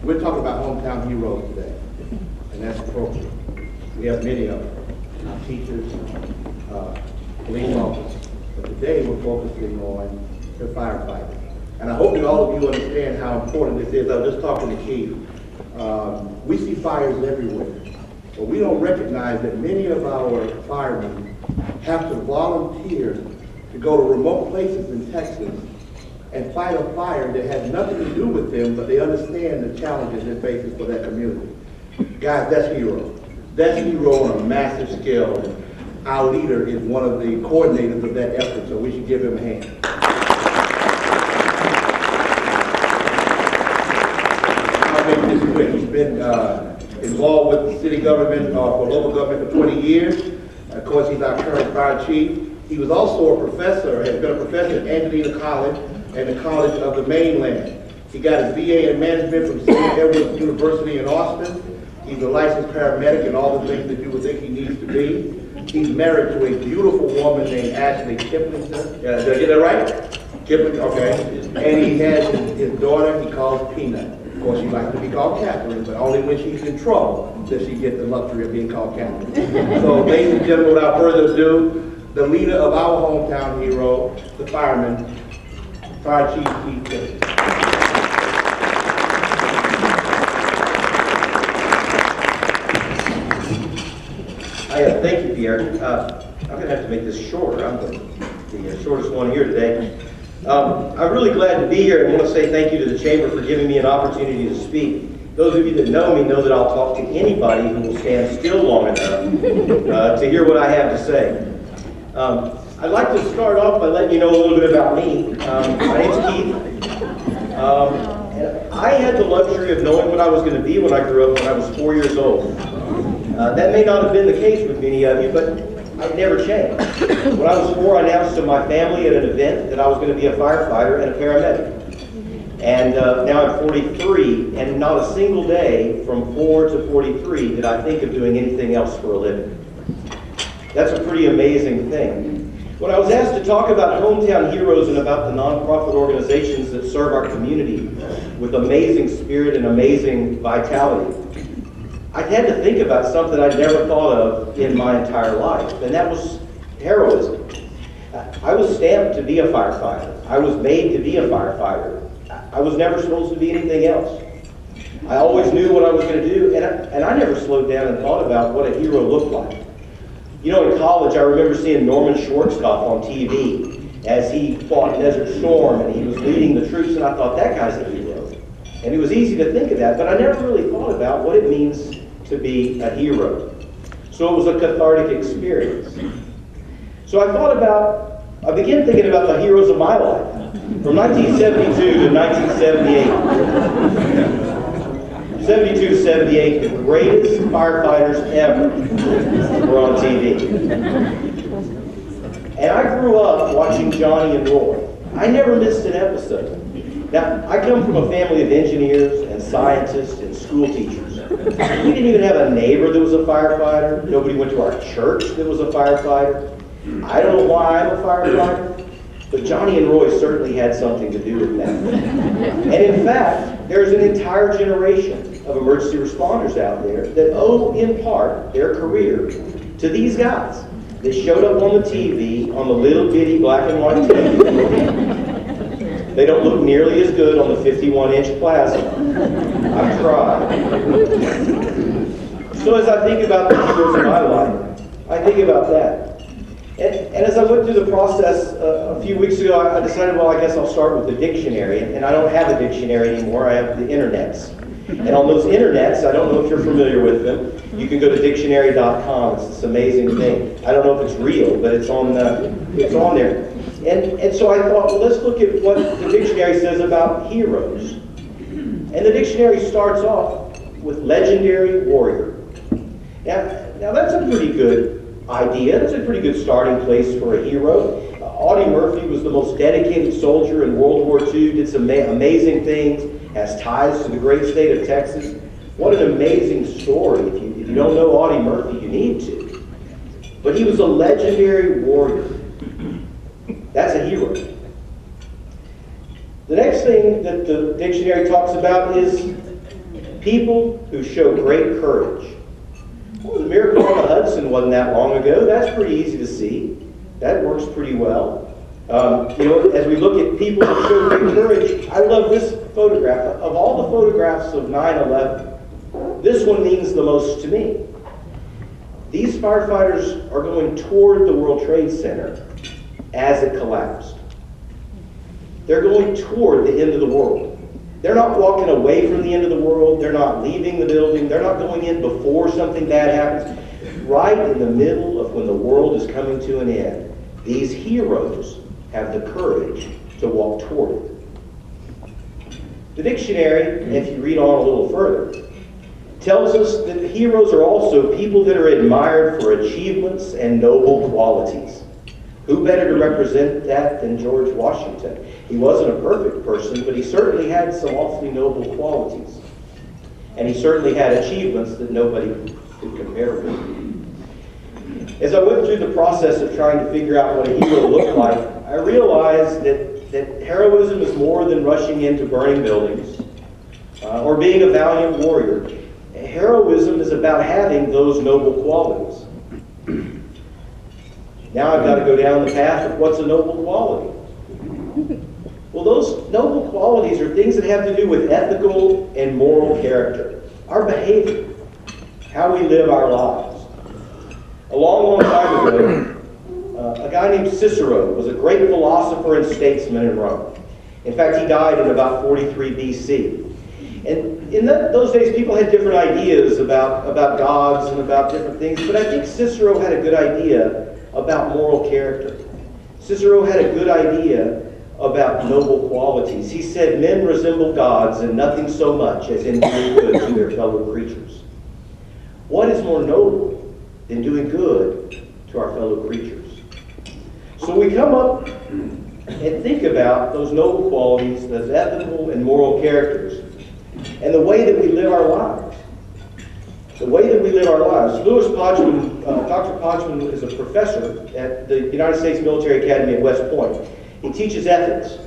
We're talking about hometown heroes today, and that's appropriate. We have many of them, our teachers, police officers. But today we're focusing on the firefighters. And I hope that all of you understand how important this is. I was just talking to Keigh. We see fires everywhere, but we don't recognize that many of our firemen have to volunteer to go to remote places in Texas and fight a fire that has nothing to do with them, but they understand the challenges it faces for that community. Guys, that's hero. That's hero on a massive scale. And our leader is one of the coordinators of that effort, so we should give him a hand. I'll make this quick. He's been involved with the city government, for local government for 20 years. Of course, he's our current fire chief. He was also a professor, has been a professor at Angelina College and the College of the Mainland. He got his BA in management from St. Edward's University in Austin. He's a licensed paramedic and all the things that you would think he needs to be. He's married to a beautiful woman named Ashley Kiplinger. Did I get that right? Kiplinger, okay. And he has his daughter he calls Peanut. Of course, she likes to be called Catherine, but only when she's in trouble does she get the luxury of being called Catherine. So, ladies and gentlemen, without further ado, the leader of our hometown hero, the fireman, Fire Chief Keigh. Thank you, Pierre. I'm going to have to make this shorter. I'm the shortest one here today. I'm really glad to be here and want to say thank you to the Chamber for giving me an opportunity to speak. Those of you that know me know that I'll talk to anybody who will stand still long enough to hear what I have to say. I'd like to start off by letting you know a little bit about me. My name's Keigh. And I had the luxury of knowing what I was going to be when I grew up when I was 4 years old. That may not have been the case with many of you, but I've never changed. When I was 4, I announced to my family at an event that I was going to be a firefighter and a paramedic. And now I'm 43, and not a single day from 4 to 43 did I think of doing anything else for a living. That's a pretty amazing thing. When I was asked to talk about hometown heroes and about the nonprofit organizations that serve our community with amazing spirit and amazing vitality, I had to think about something I'd never thought of in my entire life, and that was heroism. I was stamped to be a firefighter. I was made to be a firefighter. I was never supposed to be anything else. I always knew what I was going to do, and I never slowed down and thought about what a hero looked like. You know, in college, I remember seeing Norman Schwarzkopf on TV as he fought Desert Storm, and he was leading the troops, and I thought, that guy's a hero. And it was easy to think of that, but I never really thought about what it means to be a hero. So it was a cathartic experience. So I began thinking about the heroes of my life. From 1972 to 1978. 72 to 78, the greatest firefighters ever were on TV. And I grew up watching Johnny and Roy. I never missed an episode. Now, I come from a family of engineers and scientists and school teachers. We didn't even have a neighbor that was a firefighter. Nobody went to our church that was a firefighter. I don't know why I'm a firefighter, but Johnny and Roy certainly had something to do with that. And in fact, there's an entire generation of emergency responders out there that owe, in part, their career to these guys that showed up on the TV, on the little bitty black and white TV. They don't look nearly as good on the 51-inch plasma. I've tried. So as I think about the heroes of my life, I think about that. And as I went through the process a few weeks ago, I decided, well, I guess I'll start with the dictionary. And I don't have a dictionary anymore. I have the internets. And on those internets, I don't know if you're familiar with them, you can go to dictionary.com. It's this amazing thing. I don't know if it's real, but it's on there. And so I thought, well, let's look at what the dictionary says about heroes. And the dictionary starts off with legendary warrior. Now that's a pretty good idea. That's a pretty good starting place for a hero. Audie Murphy was the most dedicated soldier in World War II, did some amazing things, has ties to the great state of Texas. What an amazing story. If you don't know Audie Murphy, you need to. But he was a legendary warrior. That's a hero. The next thing that the dictionary talks about is People who show great courage. Well, the Miracle on the Hudson wasn't that long ago. That's pretty easy to see. That works pretty well. As we look at people who show great courage, I love this photograph. Of all the photographs of 9/11, this one means the most to me. These firefighters are going toward the World Trade Center as it collapsed. They're going toward the end of the world. They're not walking away from the end of the world. They're not leaving the building. They're not going in before something bad happens. Right in the middle of when the world is coming to an end, these heroes have the courage to walk toward it. The dictionary, if you read on a little further, tells us that heroes are also people that are admired for achievements and noble qualities. Who better to represent that than George Washington? He wasn't a perfect person, but he certainly had some awfully noble qualities. And he certainly had achievements that nobody could compare with. As I went through the process of trying to figure out what a hero looked like, I realized that heroism is more than rushing into burning buildings or being a valiant warrior. Heroism is about having those noble qualities. Now I've got to go down the path of what's a noble quality. Well, those noble qualities are things that have to do with ethical and moral character, our behavior, how we live our lives. A long, long time ago, a guy named Cicero was a great philosopher and statesman in Rome. In fact, he died in about 43 BC. And in those days, people had different ideas about gods and about different things, but I think Cicero had a good idea about moral character. Cicero had a good idea about noble qualities. He said, men resemble gods in nothing so much as in doing good to their fellow creatures. What is more noble than doing good to our fellow creatures? So we come up and think about those noble qualities, those ethical and moral characters, and the way that we live our lives. The way that we live our lives. Louis Podgman, Dr. Podgman is a professor at the United States Military Academy at West Point. He teaches ethics.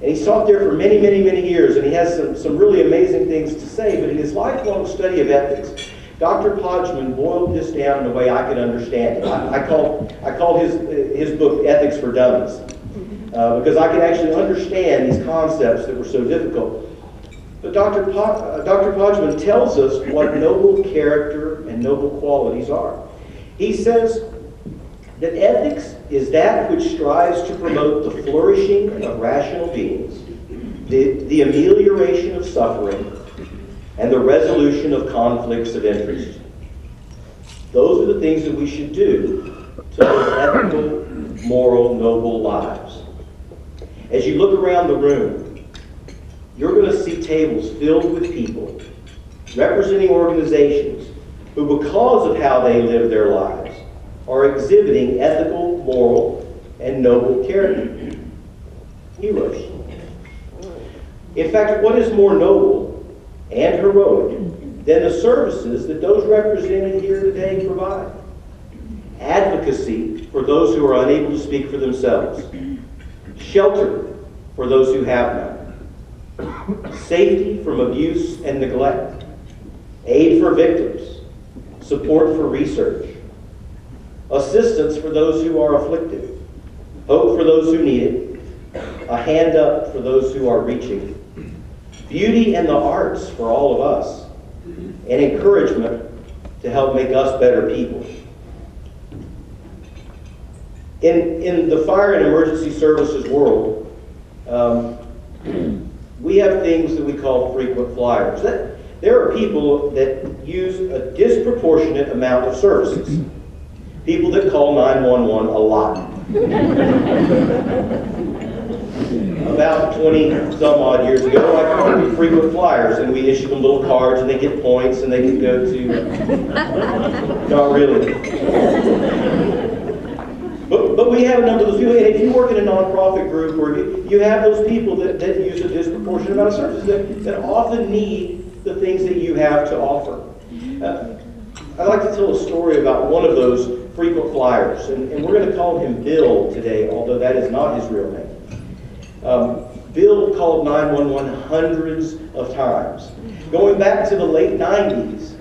And he's taught there for many, many, many years, and he has some really amazing things to say, but in his lifelong study of ethics, Dr. Podgman boiled this down in a way I could understand it. I called his book Ethics for Dummies, because I could actually understand these concepts that were so difficult. But Dr. Podgman tells us what noble character and noble qualities are. He says that ethics is that which strives to promote the flourishing of rational beings, the amelioration of suffering, and the resolution of conflicts of interest. Those are the things that we should do to live ethical, moral, noble lives. As you look around the room, you're going to see tables filled with people representing organizations who, because of how they live their lives, are exhibiting ethical, moral, and noble character. Heroes. In fact, what is more noble and heroic than the services that those represented here today provide? Advocacy for those who are unable to speak for themselves. Shelter for those who have none. Safety from abuse and neglect. Aid for victims. Support for research. Assistance for those who are afflicted. Hope for those who need it. A hand up for those who are reaching. Beauty and the arts for all of us. And encouragement to help make us better people. In the fire and emergency services world, we have things that we call frequent flyers. There are people that use a disproportionate amount of services. People that call 911 a lot. About 20 some odd years ago, I called frequent flyers, and we issued them little cards, and they get points, and they can go to... Not really. But we have a number of those people, and if you work in a nonprofit group, or you have those people that use a disproportionate amount of services that often need the things that you have to offer. I'd like to tell a story about one of those frequent flyers, and we're going to call him Bill today, although that is not his real name. Bill called 911 hundreds of times. Going back to the late 90s,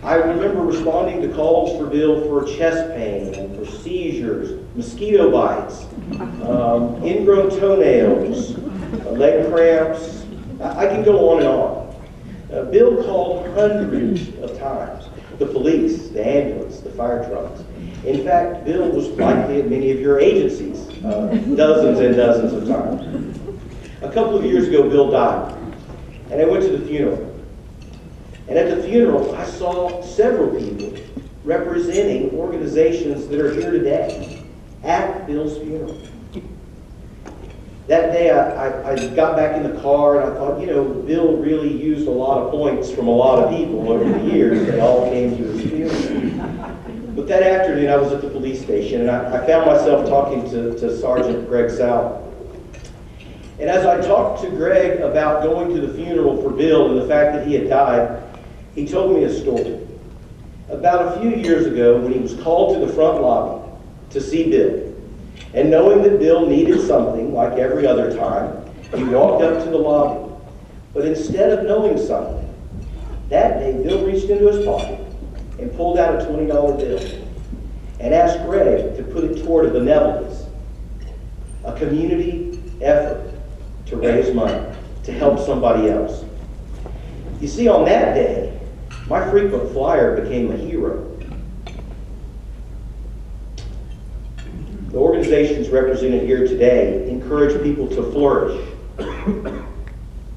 I remember responding to calls for Bill for chest pain and for seizures, mosquito bites, ingrown toenails, leg cramps. I can go on and on. Bill called hundreds of times. The police, the ambulance, the fire trucks. In fact, Bill was likely at many of your agencies, dozens and dozens of times. A couple of years ago, Bill died, and I went to the funeral. And at the funeral, I saw several people representing organizations that are here today at Bill's funeral. That day, I got back in the car and I thought, you know, Bill really used a lot of points from a lot of people over the years. They all came to his funeral. But that afternoon, I was at the police station and I found myself talking to Sergeant Greg South. And as I talked to Greg about going to the funeral for Bill and the fact that he had died, he told me a story. About a few years ago, when he was called to the front lobby to see Bill, and knowing that Bill needed something like every other time, he walked up to the lobby. But instead of knowing something, that day Bill reached into his pocket and pulled out a $20 bill and asked Greg to put it toward a benevolence, a community effort to raise money, to help somebody else. You see, on that day, my frequent flyer became a hero. The organizations represented here today encourage people to flourish.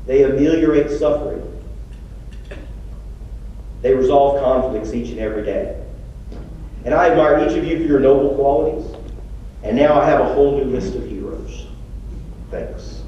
They ameliorate suffering. They resolve conflicts each and every day. And I admire each of you for your noble qualities. And now I have a whole new list of heroes. Thanks.